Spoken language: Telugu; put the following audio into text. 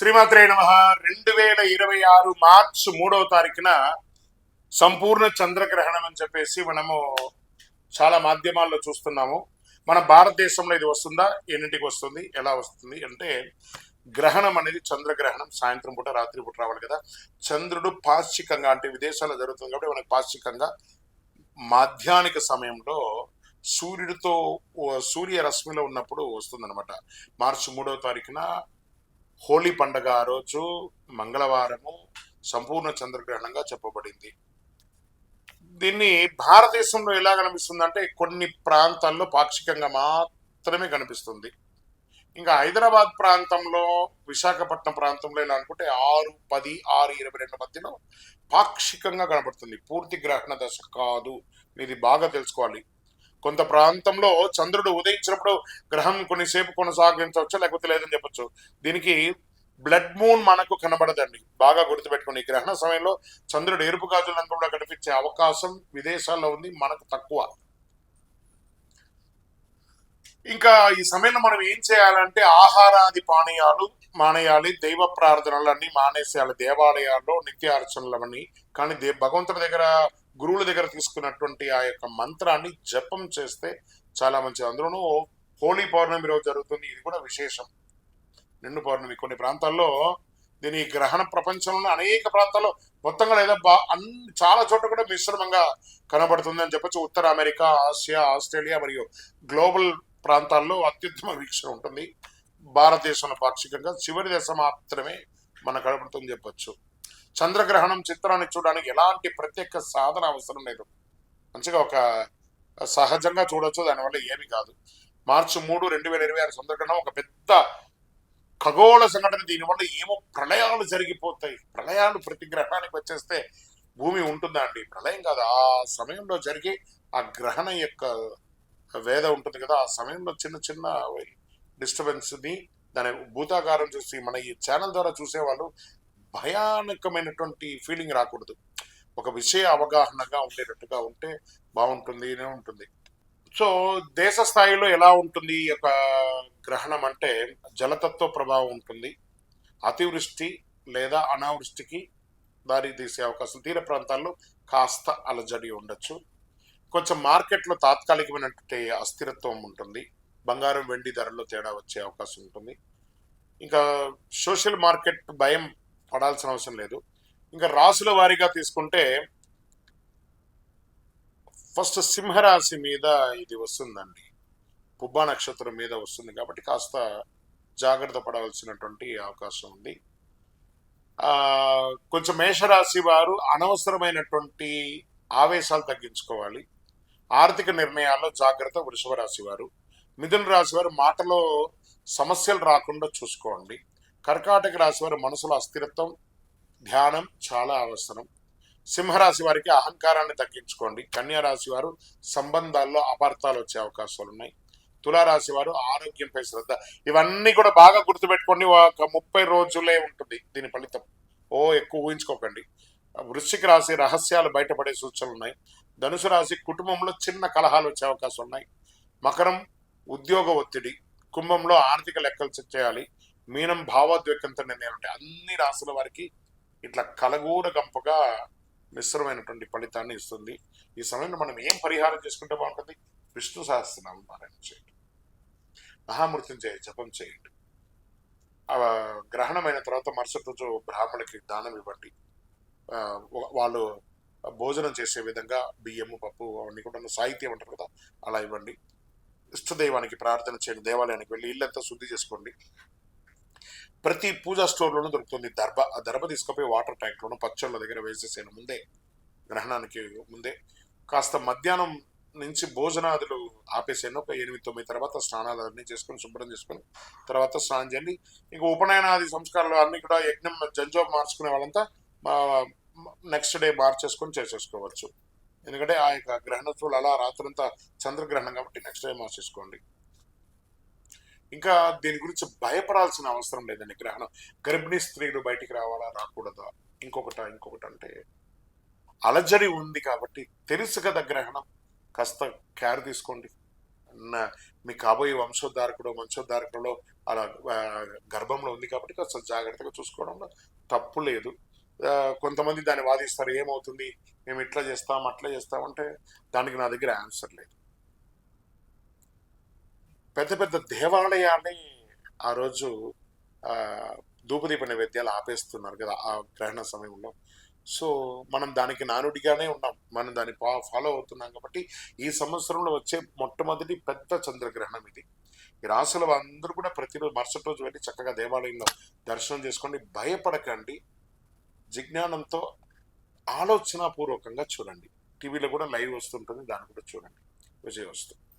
శ్రీమాత్రే నమః. 2026 మార్చ్ 3వ తారీఖున సంపూర్ణ చంద్రగ్రహణం అని చెప్పేసి మనము చాలా మాధ్యమాల్లో చూస్తున్నాము. మన భారతదేశంలో ఇది వస్తుందా, ఎన్నింటికి వస్తుంది, ఎలా వస్తుంది అంటే గ్రహణం అనేది చంద్రగ్రహణం సాయంత్రం పూట రాత్రి పూట రావాలి కదా. చంద్రుడు పాశ్చికంగా అంటే విదేశాల్లో జరుగుతుంది కాబట్టి మనకు పాశ్చికంగా మాధ్యానిక సమయంలో సూర్యుడితో సూర్య రశ్మిలో ఉన్నప్పుడు వస్తుందన్నమాట. మార్చి 3వ తారీఖున హోలీ పండగ ఆ రోజు మంగళవారము సంపూర్ణ చంద్రగ్రహణంగా చెప్పబడింది. దీన్ని భారతదేశంలో ఎలా కనిపిస్తుంది అంటే కొన్ని ప్రాంతాల్లో పాక్షికంగా మాత్రమే కనిపిస్తుంది. ఇంకా హైదరాబాద్ ప్రాంతంలో, విశాఖపట్నం ప్రాంతంలో ఎలా అనుకుంటే 6:10, 6:22 మధ్యలో పాక్షికంగా కనబడుతుంది. పూర్తి గ్రహణ దశ కాదు, ఇది బాగా తెలుసుకోవాలి. కొంత ప్రాంతంలో చంద్రుడు ఉదయించినప్పుడు గ్రహం కొన్నిసేపు కొనసాగించవచ్చు, లేకపోతే లేదని చెప్పచ్చు. దీనికి బ్లడ్ మూన్ మనకు కనబడదండి, బాగా గుర్తుపెట్టుకోండి. గ్రహణ సమయంలో చంద్రుడు ఎరుపు గాజులంతా కూడా కనిపించే అవకాశం విదేశాల్లో ఉంది, మనకు తక్కువ. ఇంకా ఈ సమయంలో మనం ఏం చేయాలంటే ఆహారాది పానీయాలు మానేయాలి, దైవ ప్రార్థనలన్నీ మానేసేయాలి. దేవాలయాల్లో నిత్య అర్చనలవన్నీ కానీ భగవంతుడి దగ్గర, గురువుల దగ్గర తీసుకున్నటువంటి ఆ యొక్క మంత్రాన్ని జపం చేస్తే చాలా మంచిది. అందులోనూ హోలీ పౌర్ణమి రోజు జరుగుతుంది, ఇది కూడా విశేషం. నిండు పౌర్ణమి కొన్ని ప్రాంతాల్లో దీని గ్రహణ ప్రపంచంలో అనేక ప్రాంతాల్లో మొత్తంగా లేదా అన్ని చాలా చోట్ల కూడా మిశ్రమంగా కనబడుతుంది అని చెప్పచ్చు. ఉత్తర అమెరికా, ఆసియా, ఆస్ట్రేలియా మరియు గ్లోబల్ ప్రాంతాల్లో అత్యుత్తమ వీక్షణ ఉంటుంది. భారతదేశంలో పాక్షికంగా చివరి దశ మాత్రమే మనకు కనబడుతుంది చెప్పచ్చు. చంద్రగ్రహణం చిత్రాన్ని చూడడానికి ఎలాంటి ప్రత్యేక సాధన అవసరం లేదు, మంచిగా ఒక సహజంగా చూడొచ్చు, దానివల్ల ఏమి కాదు. మార్చి 3, 2026 చంద్రగ్రహణం ఒక పెద్ద ఖగోళ సంఘటన. దీనివల్ల ఏమో ప్రళయాలు జరిగిపోతాయి. ప్రళయాలు ప్రతి గ్రహణానికి వచ్చేస్తే భూమి ఉంటుందా అండి? ప్రళయం కాదు, ఆ సమయంలో జరిగే ఆ గ్రహణ యొక్క వేద ఉంటుంది కదా, ఆ సమయంలో చిన్న చిన్న డిస్టర్బెన్స్ ని దాని భూతాకారం చూసి మన ఈ ఛానల్ ద్వారా చూసేవాళ్ళు భయానకమైనటువంటి ఫీలింగ్ రాకూడదు. ఒక విషయ అవగాహనగా ఉండేటట్టుగా ఉంటే బాగుంటుంది ఉంటుంది. సో దేశ స్థాయిలో ఎలా ఉంటుంది ఈ యొక్క గ్రహణం అంటే జలతత్వ ప్రభావం ఉంటుంది. అతివృష్టి లేదా అనావృష్టికి దారి తీసే అవకాశం, తీర ప్రాంతాల్లో కాస్త అలజడి ఉండొచ్చు. కొంచెం మార్కెట్లో తాత్కాలికమైనటువంటి అస్థిరత్వం ఉంటుంది. బంగారం వెండి ధరల్లో తేడా వచ్చే అవకాశం ఉంటుంది. ఇంకా సోషల్ మార్కెట్ భయం పడాల్సిన అవసరం లేదు. ఇంకా రాసుల వారీగా తీసుకుంటే ఫస్ట్ సింహరాశి మీద ఇది వస్తుందండి, పుబ్బా నక్షత్రం మీద వస్తుంది కాబట్టి కాస్త జాగ్రత్త పడవలసినటువంటి అవకాశం ఉంది. కొంచెం మేషరాశి వారు అనవసరమైనటువంటి ఆవేశాలు తగ్గించుకోవాలి. ఆర్థిక నిర్ణయాల్లో జాగ్రత్త వృషభ రాశి వారు. మిథున రాశి వారు మాటలో సమస్యలు రాకుండా చూసుకోండి. కర్కాటక రాశి వారు మనసులో అస్థిరత్వం, ధ్యానం చాలా అవసరం. సింహరాశి వారికి అహంకారాన్ని తగ్గించుకోండి. కన్యా రాశి వారు సంబంధాల్లో అపార్థాలు వచ్చే అవకాశాలు ఉన్నాయి. తులారాశి వారు ఆరోగ్యంపై శ్రద్ధ. ఇవన్నీ కూడా బాగా గుర్తుపెట్టుకోండి. ఒక 30 రోజులే ఉంటుంది దీని ఫలితం, ఎక్కువ ఊహించుకోకండి. వృశ్చిక రాశి రహస్యాలు బయటపడే సూచనలు ఉన్నాయి. ధనుసు రాశి కుటుంబంలో చిన్న కలహాలు వచ్చే అవకాశం ఉన్నాయి. మకరం ఉద్యోగ ఒత్తిడి. కుంభంలో ఆర్థిక లెక్కలు చెక్ చేయాలి. మీనం భావోద్వేగంతో నిర్ణయాలు ఉంటాయి. అన్ని రాశుల వారికి ఇట్లా కలగూర గంపగా మిశ్రమైనటువంటి ఫలితాన్ని ఇస్తుంది. ఈ సమయంలో మనం ఏం పరిహారం చేసుకుంటే బాగుంటుంది? విష్ణు సహస్రనామం పారాయణ చేయండి, మహామృత్యుంజయ జపం చేయండి. గ్రహణమైన తర్వాత మరుసటి రోజు బ్రాహ్మణులకి దానం ఇవ్వండి. వాళ్ళు భోజనం చేసే విధంగా బియ్యము, పప్పు అవన్నీ కూడా సాహిత్యం అంటారు కదా, అలా ఇవ్వండి. ఇష్టదైవానికి ప్రార్థన చేయండి. దేవాలయానికి వెళ్ళి ఇల్లంతా శుద్ధి చేసుకోండి. ప్రతి పూజా స్టోర్లోనూ దొరుకుతుంది దర్భ. ఆ దర్భ తీసుకుపోయి వాటర్ ట్యాంక్లోనూ పచ్చళ్ళ దగ్గర వేసేసాను ముందే, గ్రహణానికి ముందే. కాస్త మధ్యాహ్నం నుంచి భోజనాదులు ఆపేసాను. ఒక 8, 9 తర్వాత స్నానాలు అన్నీ చేసుకొని శుభ్రం చేసుకొని తర్వాత స్నానం చేయండి. ఇంకా ఉపనయనాది సంస్కారాలు అన్ని కూడా యజ్ఞం జంజోబ్ మార్చుకునే వాళ్ళంతా నెక్స్ట్ డే మార్చేసుకొని చేసేసుకోవచ్చు. ఎందుకంటే ఆ యొక్క గ్రహణోత్సవాలు అలా రాత్రంతా చంద్రగ్రహణం కాబట్టి నెక్స్ట్ డే మార్చేసుకోండి. ఇంకా దీని గురించి భయపడాల్సిన అవసరం లేదండి. గ్రహణం గర్భిణీ స్త్రీలు బయటికి రావాలా, రాకూడదా, ఇంకొకటి అంటే అలజడి ఉంది కాబట్టి తెలుసు కదా గ్రహణం, కాస్త కేర్ తీసుకోండి. మీ కాబోయే వంశోద్ధారకులలో అలా గర్భంలో ఉంది కాబట్టి కాస్త జాగ్రత్తగా చూసుకోవడంలో తప్పు లేదు. ఆ, కొంతమంది దాన్ని వాదిస్తారు, ఏమవుతుంది, మేము ఇట్లా చేస్తాం అట్లా చేస్తాం అంటే దానికి నా దగ్గర ఆన్సర్ లేదు. పెద్ద పెద్ద దేవాలయాన్ని ఆ రోజు ఆ, ధూపదీప నైవేద్యాలు ఆపేస్తున్నారు కదా ఆ గ్రహణ సమయంలో. సో మనం దానికి నానుడిగానే ఉన్నాం, మనం దాన్ని ఫాలో అవుతున్నాం కాబట్టి ఈ సంవత్సరంలో వచ్చే మొట్టమొదటి పెద్ద చంద్రగ్రహణం ఇది. ఈ రాసుల అందరూ కూడా ప్రతిరోజు మరుసటి రోజు వెళ్ళి చక్కగా దేవాలయంలో దర్శనం చేసుకోండి, భయపడకండి, జిజ్ఞానంతో ఆలోచనాపూర్వకంగా చూడండి. టీవీలో కూడా లైవ్ వస్తుంటుంది, దాన్ని కూడా చూడండి. విజయవస్తు.